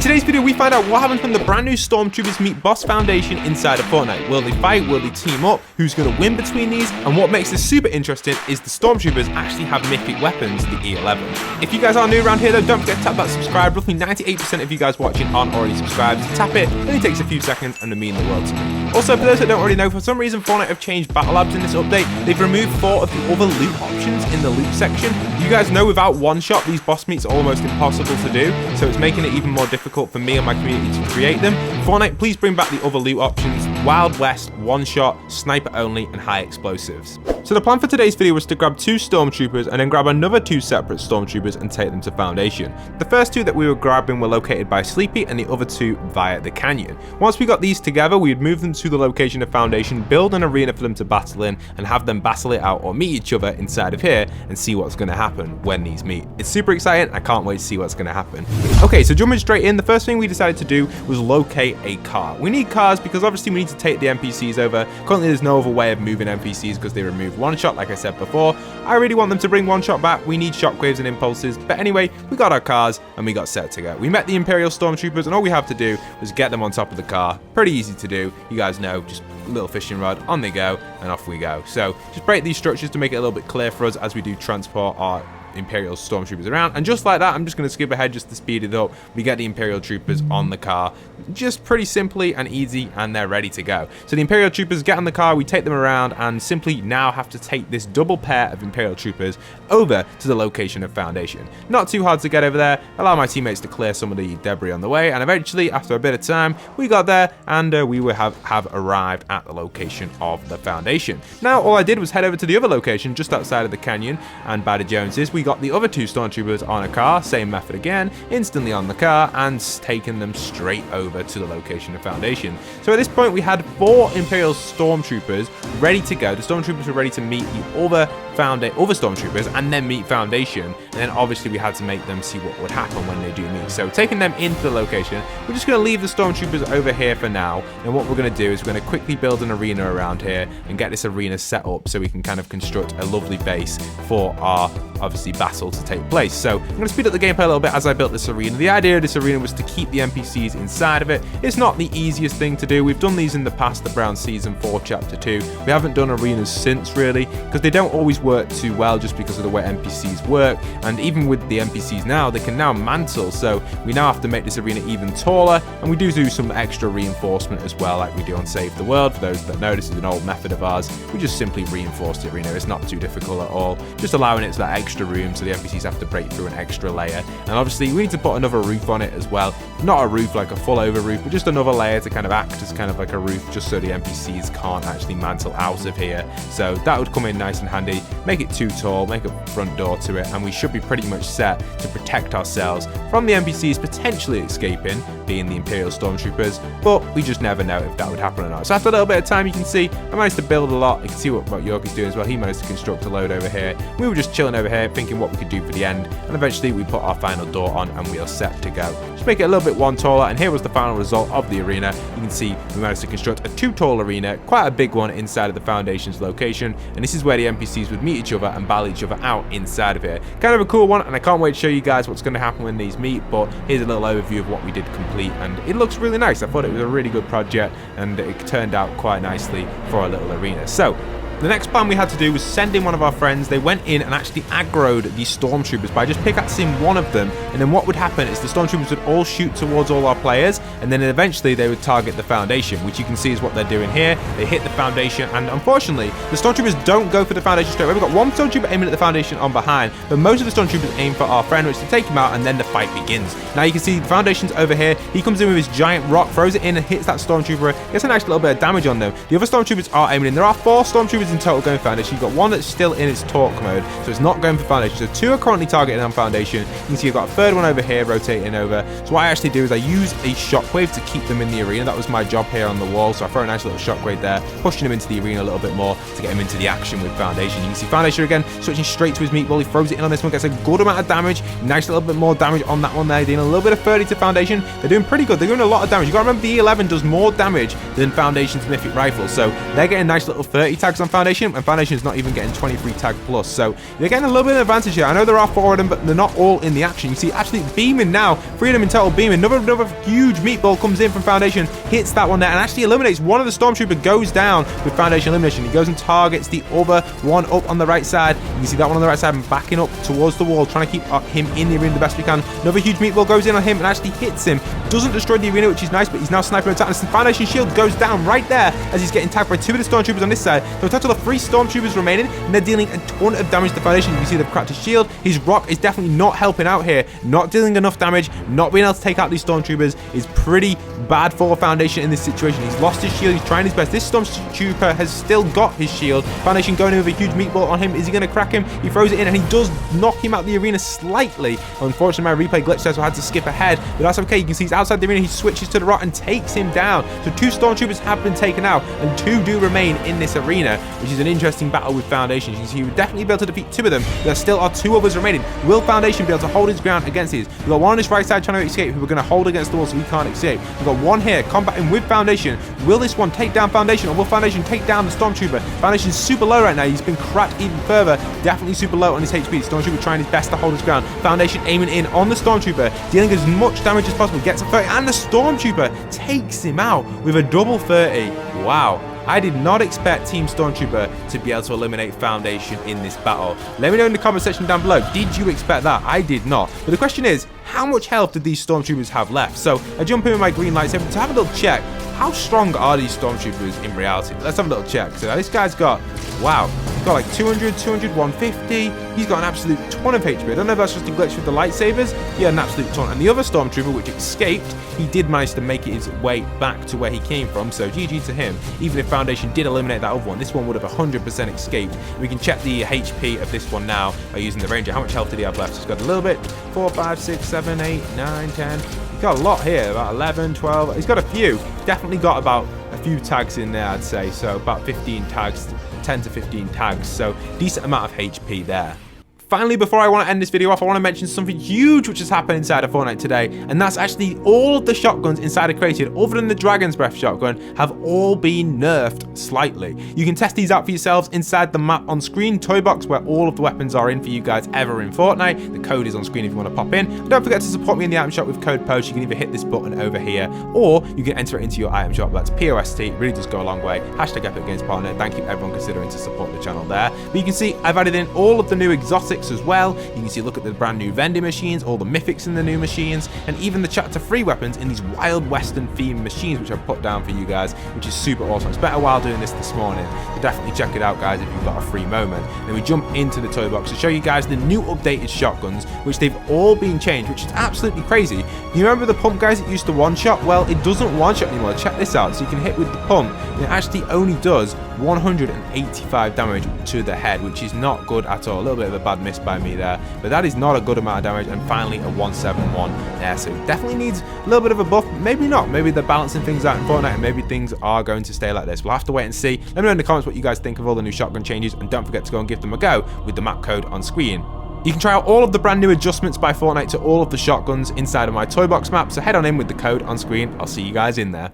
today's video, we find out what happens when the brand new Stormtroopers meet Boss Foundation inside of Fortnite. Will they fight? Will they team up? Who's going to win between these? And what makes this super interesting is the Stormtroopers actually have mythic weapons, the E11. If you guys are new around here though, don't forget to tap that subscribe. Roughly 98% of you guys watching aren't already subscribed. Tap it, it only takes a few seconds and it means the world to me. Also, for those that don't already know, for some reason Fortnite have changed battle labs in this update. They've removed 4 of the other loot options in the loot section. You guys know without one shot, these boss meets are almost impossible to do, so it's making it even more difficult for me and my community to create them. Fortnite, please bring back the other loot options: Wild West, one shot, sniper only, and high explosives. So the plan for today's video was to grab 2 Stormtroopers and then grab another 2 separate Stormtroopers and take them to Foundation. The first 2 that we were grabbing were located by Sleepy and the other 2 via the canyon. Once we got these together, we would move them to the location of Foundation, build an arena for them to battle in, and have them battle it out or meet each other inside of here and see what's going to happen when these meet. It's super exciting. I can't wait to see what's going to happen. Okay, so jumping straight in, the first thing we decided to do was locate a car. We need cars because obviously we need to take the NPCs over. Currently there's no other way of moving NPCs because they remove one shot, like I said before. I really want them to bring one shot back. We need shockwaves and impulses. But anyway, we got our cars and we got set to go. We met the Imperial Stormtroopers and all we have to do was get them on top of the car. Pretty easy to do. You guys know, just a little fishing rod, on they go, and off we go. So just break these structures to make it a little bit clear for us as we do transport our Imperial Stormtroopers around. And just like that, I'm just going to skip ahead just to speed it up. We get the Imperial Troopers on the car, just pretty simply and easy, and they're ready to go. So the Imperial Troopers get on the car, we take them around, and simply now have to take this double pair of Imperial Troopers over to the location of Foundation. Not too hard to get over there, allow my teammates to clear some of the debris on the way, and eventually, after a bit of time, we got there, and we will have arrived at the location of the Foundation. Now, all I did was head over to the other location, just outside of the canyon, and by the Joneses, we got the other 2 Stormtroopers on a car, same method again, instantly on the car, and taken them straight over to the location of Foundation. So at this point we had 4 Imperial Stormtroopers ready to go. The Stormtroopers were ready to meet the other Stormtroopers and then meet Foundation, and then obviously we had to make them see what would happen when they do meet. So taking them into the location, we're just going to leave the Stormtroopers over here for now, and what we're going to do is we're going to quickly build an arena around here and get this arena set up so we can kind of construct a lovely base for our obviously battle to take place. So I'm going to speed up the gameplay a little bit as I built this arena. The idea of this arena was to keep the NPCs inside of it. It's not the easiest thing to do. We've done these in the past, around Season 4, Chapter 2. We haven't done arenas since, really, because they don't always work too well just because of the way NPCs work. And even with the NPCs now, they can now mantle, so we now have to make this arena even taller, and we do some extra reinforcement as well, like we do on Save the World. For those that know, this is an old method of ours. We just simply reinforce the arena. It's not too difficult at all, just allowing it to that extra room so the NPCs have to break through an extra layer. And obviously we need to put another roof on it as well, not a roof like a full over roof, but just another layer to kind of act as kind of like a roof, just so the NPCs can't actually mantle out of here. So that would come in nice and handy. Make it too tall, make a front door to it, and we should be pretty much set to protect ourselves from the NPCs potentially escaping, being the Imperial Stormtroopers, but we just never know if that would happen or not. So after a little bit of time, you can see I managed to build a lot. You can see what York is doing as well. He managed to construct a load over here. We were just chilling over here thinking what we could do for the end, and eventually we put our final door on and we are set to go. Just make it a little bit one taller, and here was the final result of the arena. You can see we managed to construct a 2 tall arena, quite a big one inside of the Foundation's location, and this is where the NPCs would meet each other and battle each other out inside of here. Kind of a cool one, and I can't wait to show you guys what's going to happen when these meet, but here's a little overview of what we did complete, and it looks really nice. I thought it was a really good project, and it turned out quite nicely for our little arena. So the next plan we had to do was send in one of our friends. They went in and actually aggroed the Stormtroopers by just pickaxing one of them, and then what would happen is the Stormtroopers would all shoot towards all our players, and then eventually they would target the Foundation, which you can see is what they're doing here. They hit the Foundation, and unfortunately the Stormtroopers don't go for the Foundation straight away. We've got one Stormtrooper aiming at the Foundation on behind, but most of the Stormtroopers aim for our friend, which to take him out, and then the fight begins. Now you can see the Foundation's over here. He comes in with his giant rock, throws it in and hits that Stormtrooper, gets a nice little bit of damage on them. The other Stormtroopers are aiming in. There are 4 Stormtroopers in total going Foundation. You've got one that's still in its talk mode, so it's not going for Foundation. So 2 are currently targeted on Foundation. You can see I've got a 3rd one over here rotating over. So what I actually do is I use a shockwave to keep them in the arena. That was my job here on the wall, so I throw a nice little shockwave there, pushing him into the arena a little bit more to get him into the action with Foundation. You can see Foundation again switching straight to his meatball. He throws it in on this one, gets a good amount of damage. Nice little bit more damage on that one there, doing a little bit of 30 to Foundation. They're doing pretty good. They're doing a lot of damage. You got to remember the E11 does more damage than Foundation's mythic rifle, so they're getting nice little 30 tags on Foundation, and Foundation is not even getting 23 tag plus. So they're getting a little bit of an advantage here. I know there are 4 of them, but they're not all in the action. You see, actually beaming now, 3 of them in total beaming. Another huge meatball comes in from Foundation, hits that one there, and actually eliminates one of the Stormtrooper. Goes down with Foundation elimination. He goes and targets the other one up on the right side. You can see that one on the right side and backing up towards the wall, trying to keep him in the arena the best we can. Another huge meatball goes in on him and actually hits him. Doesn't destroy the arena, which is nice, but he's now sniping attack. And Foundation shield goes down right there as he's getting tagged by 2 of the Stormtroopers on this side. So a total of 3 Stormtroopers remaining, and they're dealing a ton of damage to Foundation. You can see they've cracked his shield. His rock is definitely not helping out here. Not dealing enough damage, not being able to take out these Stormtroopers is pretty bad for Foundation in this situation. He's lost his shield. He's trying his best. This Stormtrooper has still got his shield. Foundation going in with a huge meatball on him. Is he going to crack him? He throws it in, and he does knock him out the arena slightly. Unfortunately, my replay glitched there, so I had to skip ahead. But that's okay. You can see he's outside the arena. He switches to the rock and takes him down. So 2 Stormtroopers have been taken out, and 2 do remain in this arena, which is an interesting battle with Foundation. You can see he would definitely be able to defeat 2 of them. There still are 2 others remaining. Will Foundation be able to hold his ground against these? We've got 1 on this right side trying to escape, who we're going to hold against the wall so he can't escape. We've got 1 here combating with Foundation. Will this one take down Foundation, or will Foundation take down the Stormtrooper? Foundation's super low right now. He's been cracked even further. Definitely super low on his HP. Stormtrooper trying his best to hold his ground. Foundation aiming in on the Stormtrooper, dealing as much damage as possible. Gets a 30, and the Stormtrooper takes him out with a double 30. Wow. I did not expect Team Stormtrooper to be able to eliminate Foundation in this battle. Let me know in the comment section down below. Did you expect that? I did not. But the question is, how much health did these Stormtroopers have left? So I jump in with my green lightsaber to have a little check. How strong are these Stormtroopers in reality? Let's have a little check. So this guy's got, wow, he's got like 200, 200, 150. He's got an absolute ton of HP. I don't know if that's just a glitch with the lightsabers. He had an absolute ton. And the other Stormtrooper, which escaped, he did manage to make his way back to where he came from. So GG to him. Even if Foundation did eliminate that other one, this one would have 100% escaped. We can check the HP of this one now by using the Ranger. How much health did he have left? So he's got a little bit. 4, 5, 6, 7, 8, 9, 10. He's got a lot here. About 11, 12. He's got a few. Definitely got about a few tags in there, I'd say. So about 15 tags, 10 to 15 tags. So decent amount of HP there. Finally, before I want to end this video off, I want to mention something huge which has happened inside of Fortnite today, and that's actually all of the shotguns inside of Created, other than the Dragon's Breath shotgun, have all been nerfed slightly. You can test these out for yourselves inside the map on screen, toy box, where all of the weapons are in for you guys ever in Fortnite. The code is on screen if you want to pop in. And don't forget to support me in the item shop with code POST. You can either hit this button over here, or you can enter it into your item shop. That's POST. It really does go a long way. Hashtag Epic Games Partner. Thank you everyone considering to support the channel there. But you can see I've added in all of the new exotics as well. You can see, look at the brand new vending machines, all the mythics in the new machines, and even the chapter 3 weapons in these Wild Western themed machines, which I've put down for you guys, which is super awesome. I spent a while doing this morning, so definitely check it out, guys, if you've got a free moment. And we jump into the toy box to show you guys the new updated shotguns, which they've all been changed, which is absolutely crazy. You remember the pump, guys, it used to one-shot? Well, it doesn't one-shot anymore. Check this out. So you can hit with the pump, and it actually only does 185 damage to the head, which is not good at all. A little bit of a bad miss by me there, but that is not a good amount of damage. And finally a 171 there, so it definitely needs a little bit of a buff. Maybe not, maybe they're balancing things out in Fortnite, and maybe things are going to stay like this. We'll have to wait and see. Let me know in the comments what you guys think of all the new shotgun changes, and don't forget to go and give them a go with the map code on screen. You can try out all of the brand new adjustments by Fortnite to all of the shotguns inside of my toy box map, so head on in with the code on screen. I'll see you guys in there.